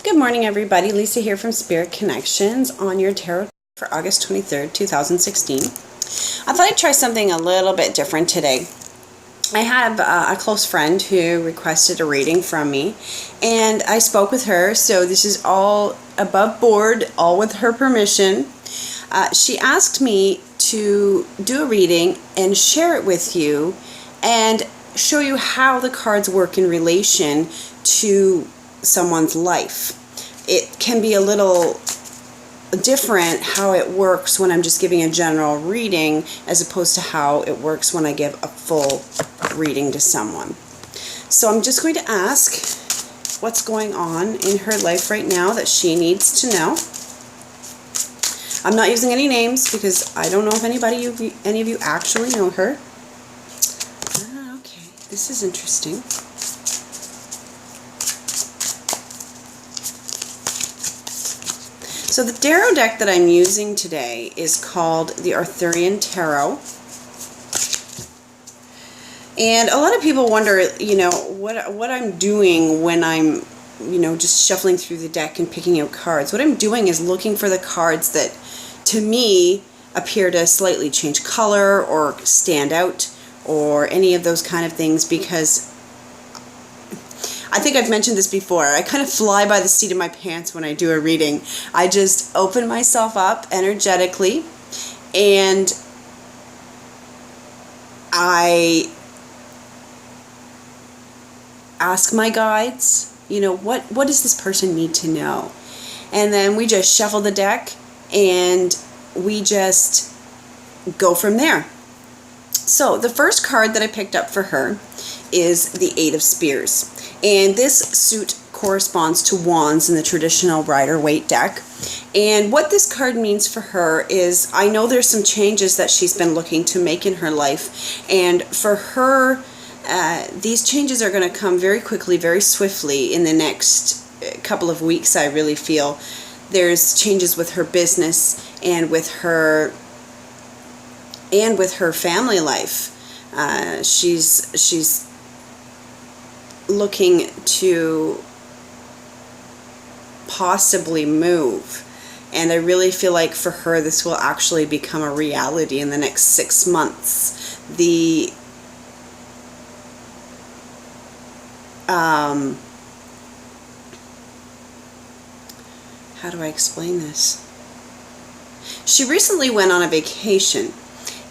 Good morning, everybody. Lisa here from Spirit Connections on your tarot for August 23rd, 2016. I thought I'd try something a little bit different today. I have a close friend who requested a reading from me, and I spoke with her, so this is all above board, all with her permission. She asked me to do a reading and share it with you and show you how the cards work in relation to someone's life. It can be a little different how it works when I'm just giving a general reading as opposed to how it works when I give a full reading to someone. So I'm just going to ask what's going on in her life right now that she needs to know. I'm not using any names because I don't know if any of you actually know her. Okay, this is interesting. So the tarot deck that I'm using today is called the Arthurian Tarot. And a lot of people wonder, what I'm doing when I'm, just shuffling through the deck and picking out cards. What I'm doing is looking for the cards that, to me, appear to slightly change color or stand out or any of those kind of things, because I think I've mentioned this before. I kind of fly by the seat of my pants when I do a reading. I just open myself up energetically and I ask my guides, what does this person need to know? And then we just shuffle the deck and we just go from there. So the first card that I picked up for her is the Eight of Spears. And this suit corresponds to wands in the traditional Rider-Waite deck. And what this card means for her is, I know there's some changes that she's been looking to make in her life. And for her, these changes are going to come very quickly, very swiftly in the next couple of weeks, I really feel. There's changes with her business and with her family life. She's looking to possibly move, and I really feel like for her this will actually become a reality in the next 6 months. How do I explain this? She recently went on a vacation,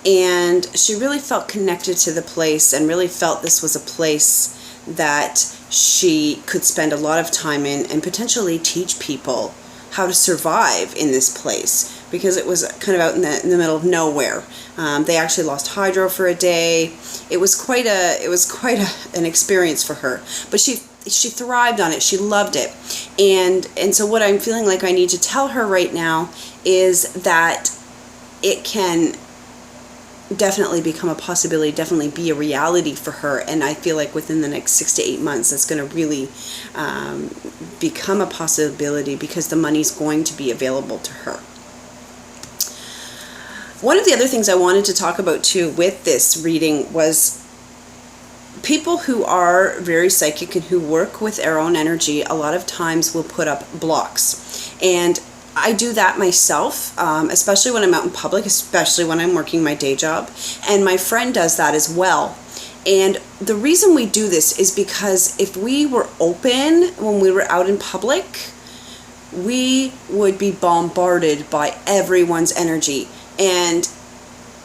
and she really felt connected to the place and really felt this was a place that she could spend a lot of time in and potentially teach people how to survive in this place, because it was kind of out in the middle of nowhere. They actually lost hydro for a day. It was quite an experience for her, but she thrived on it. She loved it. And so what I'm feeling like I need to tell her right now is that it can definitely become a possibility, definitely be a reality for her. And I feel like within the next 6 to 8 months, that's going to really become a possibility, because the money's going to be available to her. One of the other things I wanted to talk about too with this reading was people who are very psychic and who work with their own energy a lot of times will put up blocks. And I do that myself, especially when I'm out in public, especially when I'm working my day job. And my friend does that as well. And the reason we do this is because if we were open when we were out in public, we would be bombarded by everyone's energy. And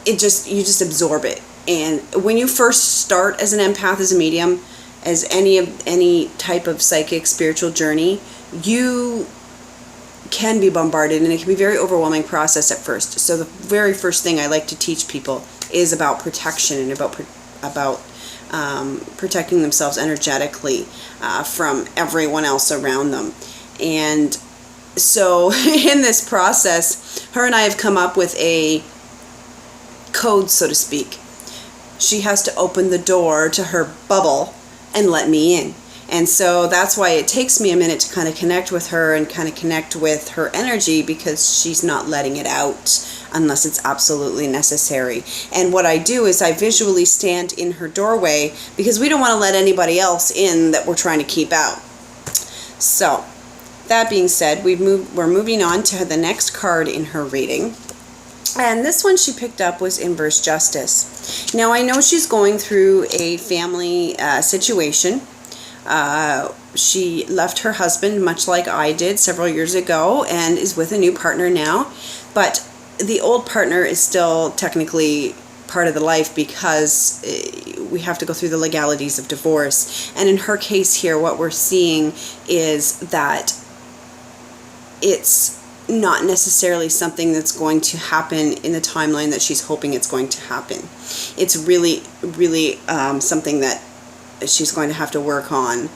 you just absorb it. And when you first start as an empath, as a medium, as any type of psychic spiritual journey, you can be bombarded, and it can be a very overwhelming process at first. So the very first thing I like to teach people is about protection and about protecting themselves energetically from everyone else around them. And so in this process, her and I have come up with a code, so to speak. She has to open the door to her bubble and let me in. And so that's why it takes me a minute to kind of connect with her and kind of connect with her energy, because she's not letting it out unless it's absolutely necessary. And what I do is I visually stand in her doorway, because we don't want to let anybody else in that we're trying to keep out. So that being said, we're moving on to the next card in her reading. And this one she picked up was Inverse Justice. Now, I know she's going through a family situation. She left her husband, much like I did several years ago, and is with a new partner now. But the old partner is still technically part of the life because we have to go through the legalities of divorce. And in her case here, what we're seeing is that it's not necessarily something that's going to happen in the timeline that she's hoping it's going to happen. It's really, really something that she's going to have to work on.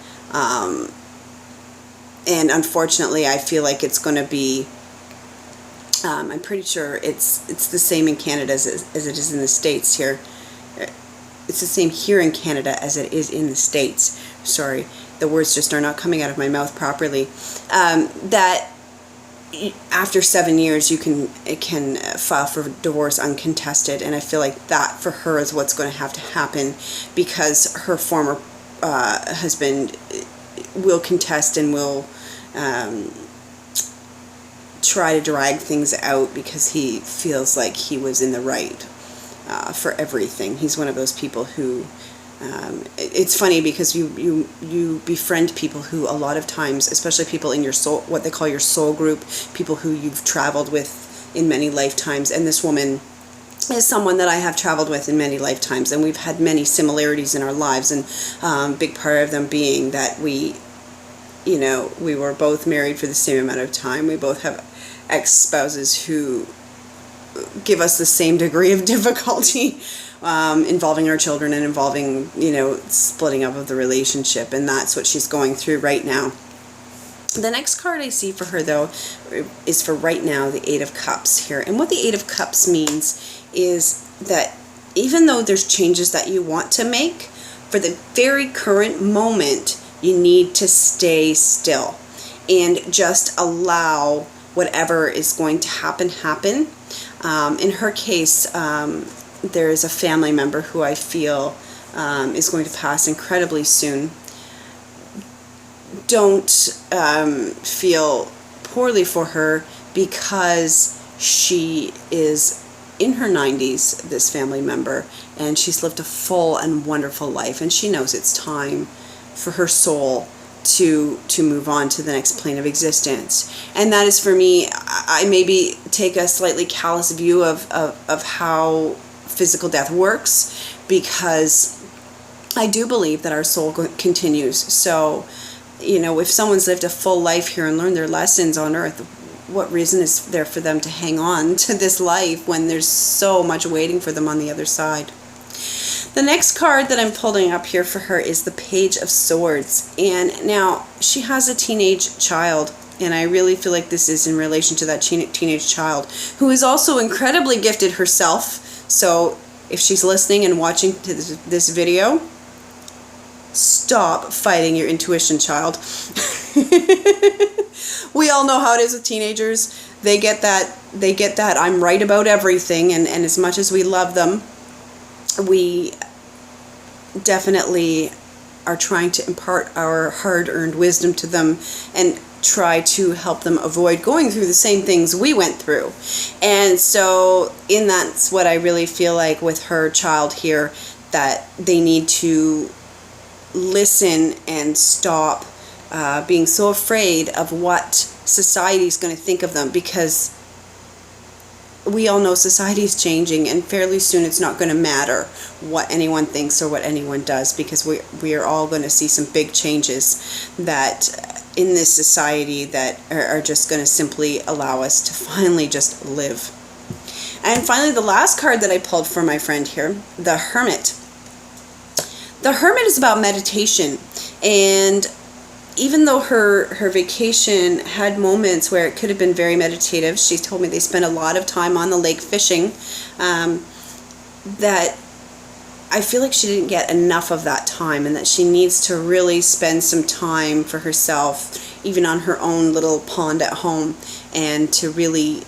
And unfortunately, I feel like it's going to be, I'm pretty sure it's the same in Canada as it is in the States here. It's the same here in Canada as it is in the States. Sorry, the words just are not coming out of my mouth properly. That after 7 years, you can file for divorce uncontested, and I feel like that for her is what's going to have to happen, because her former husband will contest and will try to drag things out because he feels like he was in the right for everything. He's one of those people who it's funny because you befriend people who a lot of times, especially people in your soul, what they call your soul group, people who you've traveled with in many lifetimes. And this woman is someone that I have traveled with in many lifetimes, and we've had many similarities in our lives, and big part of them being that we were both married for the same amount of time. We both have ex-spouses who give us the same degree of difficulty involving our children and involving, splitting up of the relationship. And that's what she's going through right now. The next card I see for her, though, is for right now, the Eight of Cups here. And what the Eight of Cups means is that even though there's changes that you want to make, for the very current moment, you need to stay still and just allow whatever is going to happen. In her case, there is a family member who I feel is going to pass incredibly soon. Don't feel poorly for her, because she is in her 90s, this family member, and she's lived a full and wonderful life, and she knows it's time for her soul to move on to the next plane of existence. And that is, for me, I maybe take a slightly callous view of how physical death works, because I do believe that our soul continues. So, if someone's lived a full life here and learned their lessons on earth, what reason is there for them to hang on to this life when there's so much waiting for them on the other side? The next card that I'm pulling up here for her is the Page of Swords. And now, she has a teenage child, and I really feel like this is in relation to that teenage child, who is also incredibly gifted herself. So if she's listening and watching to this video, stop fighting your intuition, child. We all know how it is with teenagers. They get that I'm right about everything, and as much as we love them, we definitely are trying to impart our hard-earned wisdom to them and try to help them avoid going through the same things we went through. And so that's what I really feel like with her child here, that they need to listen and stop being so afraid of what society is going to think of them, because we all know society is changing, and fairly soon it's not going to matter what anyone thinks or what anyone does, because we are all going to see some big changes that in this society that are just going to simply allow us to finally just live. And finally, the last card that I pulled for my friend here, the Hermit. The Hermit is about meditation, and even though her vacation had moments where it could have been very meditative, she told me they spent a lot of time on the lake fishing, that I feel like she didn't get enough of that time, and that she needs to really spend some time for herself, even on her own little pond at home, and to really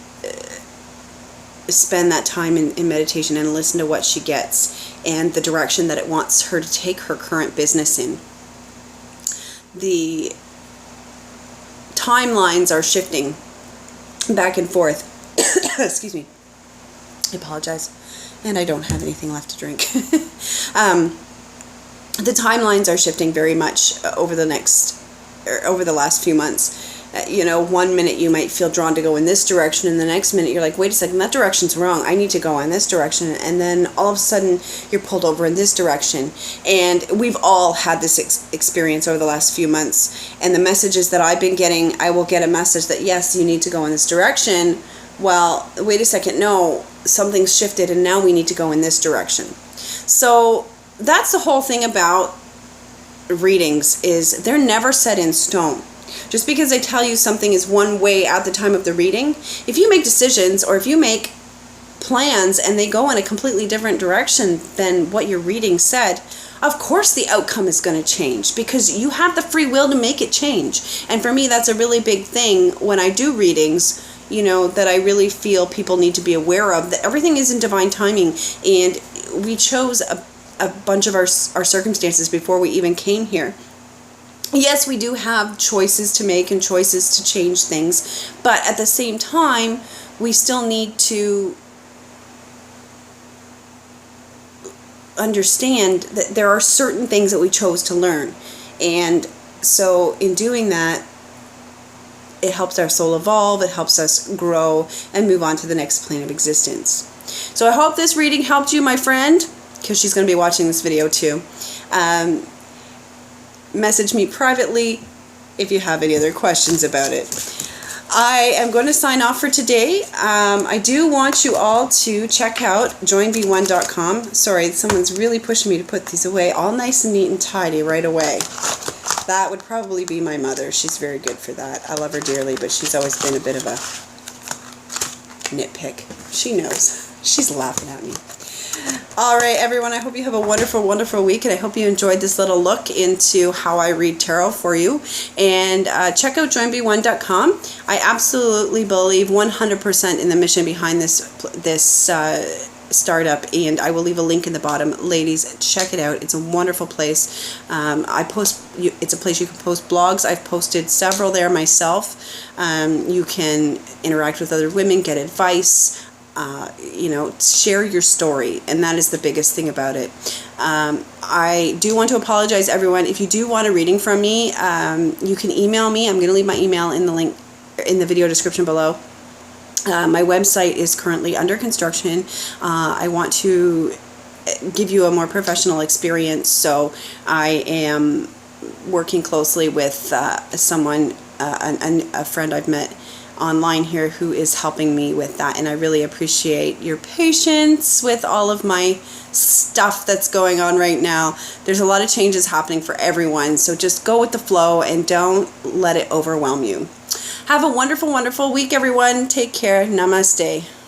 spend that time in meditation and listen to what she gets and the direction that it wants her to take her current business in. The timelines are shifting back and forth. Excuse me. I apologize. And I don't have anything left to drink. The timelines are shifting very much over the last few months. 1 minute you might feel drawn to go in this direction, and the next minute you're like, wait a second, that direction's wrong. I need to go in this direction. And then all of a sudden you're pulled over in this direction. And we've all had this experience over the last few months. And the messages that I've been getting, I will get a message that, yes, you need to go in this direction. Well, wait a second, no, something's shifted and now we need to go in this direction. So that's the whole thing about readings, is they're never set in stone. Just because I tell you something is one way at the time of the reading, if you make decisions or if you make plans and they go in a completely different direction than what your reading said, of course the outcome is going to change, because you have the free will to make it change. And for me, that's a really big thing when I do readings, that I really feel people need to be aware of, that everything is in divine timing. And we chose a bunch of our circumstances before we even came here. Yes, we do have choices to make and choices to change things, but at the same time, we still need to understand that there are certain things that we chose to learn. And so in doing that, it helps our soul evolve, it helps us grow and move on to the next plane of existence. So I hope this reading helped you, my friend, because she's going to be watching this video too. Message me privately if you have any other questions about it. I am going to sign off for today. I do want you all to check out joinb1.com. Sorry, someone's really pushing me to put these away all nice and neat and tidy right away. That would probably be my mother. She's very good for that. I love her dearly, but she's always been a bit of a nitpick. She knows. She's laughing at me. All right, everyone, I hope you have a wonderful, wonderful week, and I hope you enjoyed this little look into how I read tarot for you. And check out joinb1.com. I absolutely believe 100% in the mission behind this startup, and I will leave a link in the bottom. Ladies, check it out. It's a wonderful place. It's a place you can post blogs. I've posted several there myself. You can interact with other women, get advice, share your story, and that is the biggest thing about it. I do want to apologize, everyone. If you do want a reading from me, you can email me. I'm going to leave my email in the link in the video description below. My website is currently under construction. I want to give you a more professional experience, so I am working closely with someone, a friend I've met online here, who is helping me with that, and I really appreciate your patience with all of my stuff that's going on right now. There's a lot of changes happening for everyone, so just go with the flow and don't let it overwhelm you. Have a wonderful, wonderful week, everyone. Take care. Namaste.